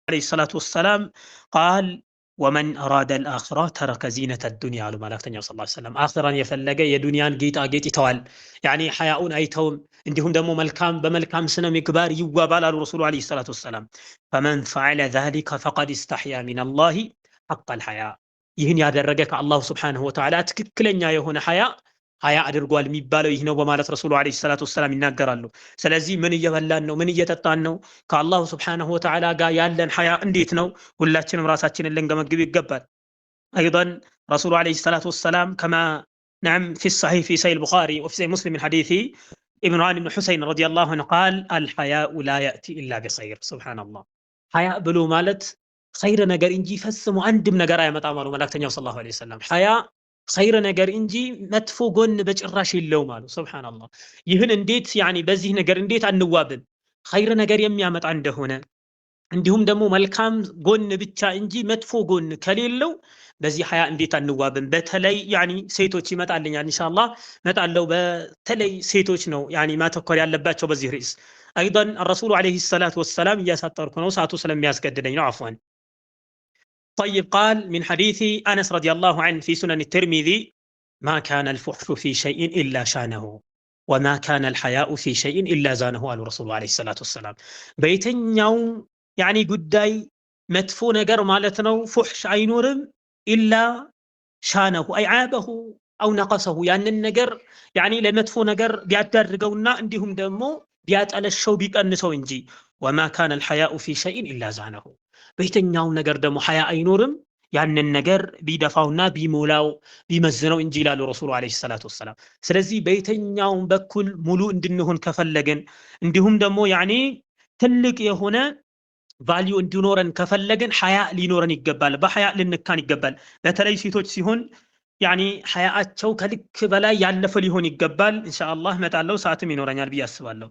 عليه الصلاة والسلام قال ومن أراد الآخرة ترك زينة الدنيا على ملاكتنيا صلى الله عليه وسلم آخرا يفلق يدنيان جيت توال يعني حياؤون أيتهم عندهم دمو ملكام بملكام سنة مكبار يوابال على الرسول عليه الصلاة والسلام فمن فعل ذلك فقد استحيا من الله حق الحياء ይህን ያደረገ ከአላሁ ስብሓንሁ ወተዓላ ትክክለኛ የሆነ ሀያ አድርጓል የሚባለው ይህ ነው በማለት ረሱሉ ዓለይሂ ሰላቱ ወሰላም ይናገራሉ። ስለዚህ ምን እየበላን ነው? ምን እየጠጣን ነው? ከአላሁ ስብሓንሁ ወተዓላ ጋር ያለን ሀያ እንዴት ነው? ሁላችንም ራሳችንን ልንገመግብ ይገባል። أيضا رسول عليه الصلاة والسلام كما نعم في الصحيح في صحيح البخاري وفي صحيح مسلم من حديث عمران بن حسين رضي الله عنه قال الحياء لا يأتي إلا بخير سبحان الله حياء بلو مالت خير نجر إنجي فسمو عندم نجر أيام تعملوا ملاك صلى الله عليه وسلم حياء خير نجر إنجي مدفو جن بجراش اللو ماله سبحان الله يهن انديت يعني بزيه نجر انديت عن نوابن خير نجر يميامت عنده هنا عندهم دمو ملكام جن بتشا إنجي مدفو جن كليلو بزي حياء انديت عن نوابن بتلي يعني سيتوشي مت على يعني إن شاء الله مت على لو بتلي سيتوش نو يعني ما تقول على باتشو بزي رئيس أيضا الرسول عليه الصلاة والسلام يساتر كنو ساتو سلام ياسكددين عفوا طيب قال من حديث أنس رضي الله عنه في سنن الترمذي ما كان الفحش في شيء إلا شانه وما كان الحياء في شيء إلا زانه قال رسول عليه الصلاة والسلام بيتن يوم يعني قداي مدفو نجر مالتنا فحش عينورم إلا شانه أي عابه أو نقصه يعني النجر يعني لمدفو نجر بيعتر رجونا عندهم دمو بيات على الشو بيك أنسو إنجي وما كان الحياء في شيء إلا زانه በየትኛው ነገር ደግሞ ሐያ አይኖርም ያንን ነገር ቢደፋውና ቢሞላው ቢመዝነው እንጂ ይላሉ ረሱሉ አለይሂ ሰላቱ ወሰላም። ስለዚህ በየትኛው በኩል ሙሉ እንድንሆን ከፈለግን እንዲሁም ደግሞ ያኒ ትልቅ የሆነ ቫልዩ እንዲኖረን ከፈለግን ሐያ ሊኖረን ይገባል። በሐያ ልንካን ይገባል። በተለይ ሴቶች ሲሆን ያኒ ሐያአቸው ከልክ በላይ ያለፈ ሊሆን ይገባል። ኢንሻአላህ መጣለው ሰዓትም ይኖረኛል ብዬ አስባለሁ።